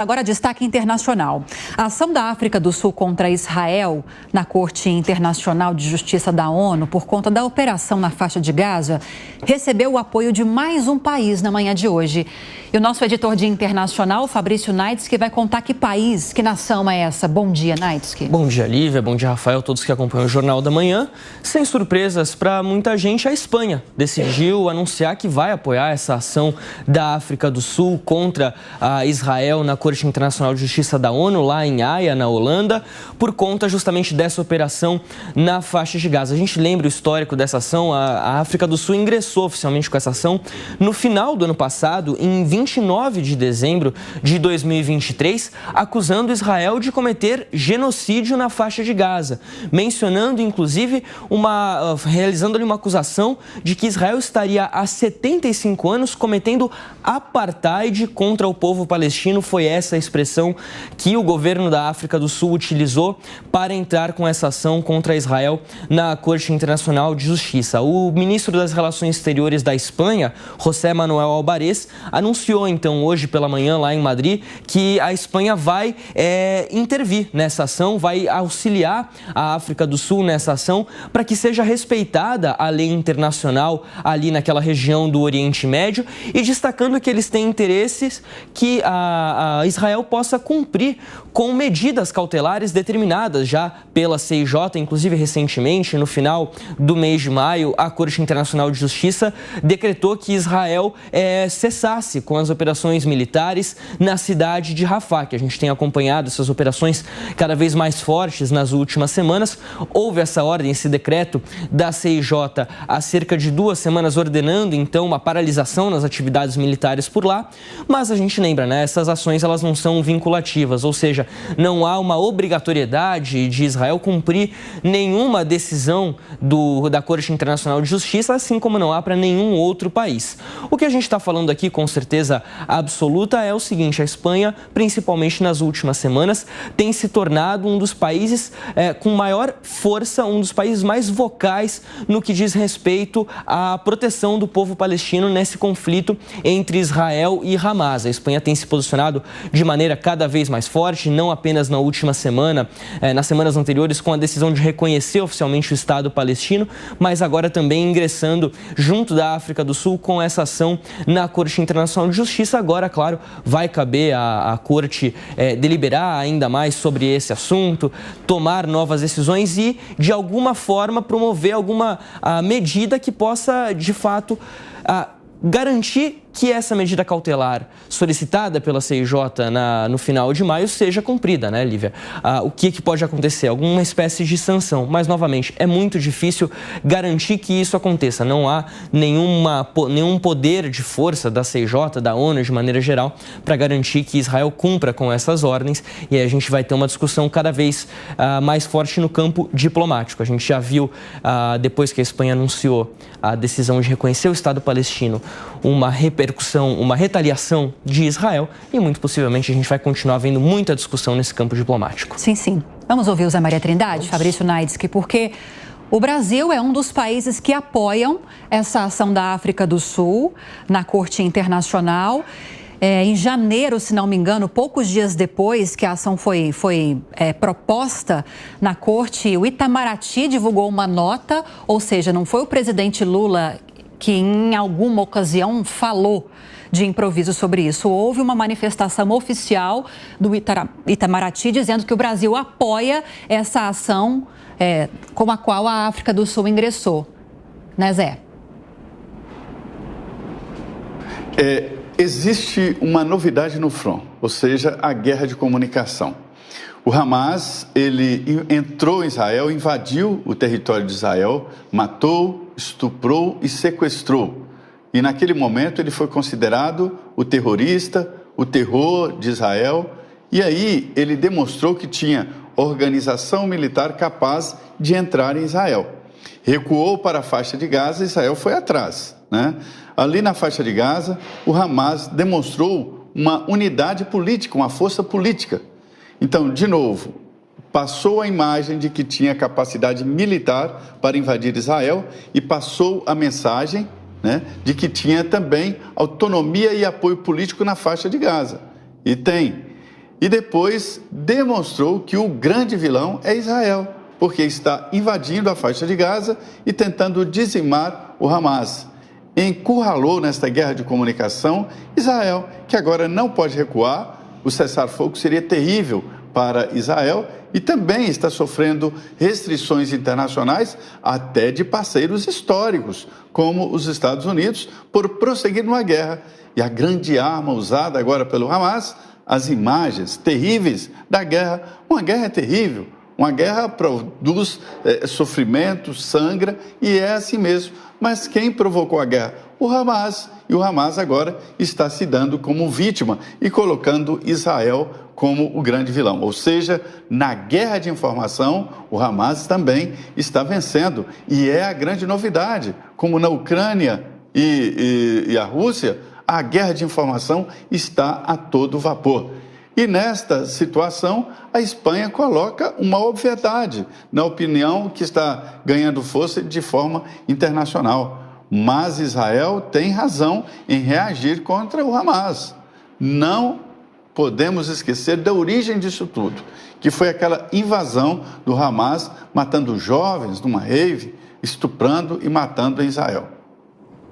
Agora, destaque internacional. A ação da África do Sul contra Israel na Corte Internacional de Justiça da ONU, por conta da operação na faixa de Gaza, recebeu o apoio de mais um país na manhã de hoje. E o nosso editor de internacional, Fabrício Naitsky, vai contar que país, que nação é essa. Bom dia, Naitsky. Bom dia, Lívia. Bom dia, Rafael, todos que acompanham o Jornal da Manhã. Sem surpresas para muita gente, a Espanha decidiu anunciar que vai apoiar essa ação da África do Sul contra Israel na Corte Internacional de Justiça da ONU, lá em Haia, na Holanda, por conta justamente dessa operação na faixa de Gaza. A gente lembra o histórico dessa ação. A África do Sul ingressou oficialmente com essa ação no final do ano passado, em 29 de dezembro de 2023, acusando Israel de cometer genocídio na faixa de Gaza, mencionando inclusive realizando-lhe uma acusação de que Israel estaria há 75 anos cometendo apartheid contra o povo palestino. Foi essa a expressão que o governo da África do Sul utilizou para entrar com essa ação contra Israel na Corte Internacional de Justiça. O ministro das Relações Exteriores da Espanha, José Manuel Álvarez, anunciou então hoje pela manhã lá em Madrid que a Espanha vai intervir nessa ação, vai auxiliar a África do Sul nessa ação para que seja respeitada a lei internacional ali naquela região do Oriente Médio, e destacando que eles têm interesses que a Israel possa cumprir com medidas cautelares determinadas já pela CIJ. Inclusive, recentemente, no final do mês de maio, a Corte Internacional de Justiça decretou que Israel cessasse com as operações militares na cidade de Rafah, que a gente tem acompanhado essas operações cada vez mais fortes nas últimas semanas. Houve essa ordem, esse decreto da CIJ há cerca de 2 semanas, ordenando então uma paralisação nas atividades militares por lá, mas a gente lembra, né, essas ações elas não são vinculativas, ou seja, não há uma obrigatoriedade de Israel cumprir nenhuma decisão da Corte Internacional de Justiça, assim como não há para nenhum outro país. O que a gente está falando aqui, com certeza absoluta, é o seguinte: a Espanha, principalmente nas últimas semanas, tem se tornado um dos países com maior força, um dos países mais vocais no que diz respeito à proteção do povo palestino nesse conflito entre Israel e Hamas. A Espanha tem se posicionado de maneira cada vez mais forte, não apenas na última semana, nas semanas anteriores, com a decisão de reconhecer oficialmente o Estado palestino, mas agora também ingressando junto da África do Sul com essa ação na Corte Internacional de Justiça. Agora, claro, vai caber à Corte deliberar ainda mais sobre esse assunto, tomar novas decisões e, de alguma forma, promover alguma medida que possa, de fato, garantir que essa medida cautelar solicitada pela CIJ no final de maio seja cumprida, né, Lívia? O que pode acontecer? Alguma espécie de sanção, mas, novamente, é muito difícil garantir que isso aconteça. Não há nenhum poder de força da CIJ, da ONU, de maneira geral, para garantir que Israel cumpra com essas ordens, e aí a gente vai ter uma discussão cada vez mais forte no campo diplomático. A gente já viu, depois que a Espanha anunciou a decisão de reconhecer o Estado palestino, uma repercussão, uma retaliação de Israel, e muito possivelmente a gente vai continuar vendo muita discussão nesse campo diplomático. Sim, sim. Vamos ouvir o Zé Maria Trindade, Fabrício Naitsky, porque o Brasil é um dos países que apoiam essa ação da África do Sul na Corte Internacional. Em janeiro, se não me engano, poucos dias depois que a ação foi proposta na Corte, o Itamaraty divulgou uma nota, ou seja, não foi o presidente Lula que em alguma ocasião falou de improviso sobre isso. Houve uma manifestação oficial do Itamaraty dizendo que o Brasil apoia essa ação com a qual a África do Sul ingressou. Né, Zé? Existe uma novidade no front, ou seja, a guerra de comunicação. O Hamas, ele entrou em Israel, invadiu o território de Israel, matou, estuprou e sequestrou. E naquele momento ele foi considerado o terrorista, o terror de Israel. E aí ele demonstrou que tinha organização militar capaz de entrar em Israel. Recuou para a faixa de Gaza e Israel foi atrás, né? Ali na faixa de Gaza, o Hamas demonstrou uma unidade política, uma força política. Então, de novo, passou a imagem de que tinha capacidade militar para invadir Israel e passou a mensagem, né, de que tinha também autonomia e apoio político na faixa de Gaza. E tem. e depois demonstrou que o grande vilão é Israel, porque está invadindo a faixa de Gaza e tentando dizimar o Hamas. Encurralou nesta guerra de comunicação Israel, que agora não pode recuar. O cessar-fogo seria terrível para Israel e também está sofrendo restrições internacionais, até de parceiros históricos, como os Estados Unidos, por prosseguir numa guerra. E a grande arma usada agora pelo Hamas, as imagens terríveis da guerra. Uma guerra é terrível, uma guerra produz sofrimento, sangra, e é assim mesmo. Mas quem provocou a guerra? O Hamas. E o Hamas agora está se dando como vítima e colocando Israel como o grande vilão. Ou seja, na guerra de informação, o Hamas também está vencendo. E é a grande novidade. Como na Ucrânia e a Rússia, a guerra de informação está a todo vapor. E nesta situação, a Espanha coloca uma obviedade, na opinião que está ganhando força de forma internacional. Mas Israel tem razão em reagir contra o Hamas. Não podemos esquecer da origem disso tudo, que foi aquela invasão do Hamas, matando jovens numa rave, estuprando e matando em Israel.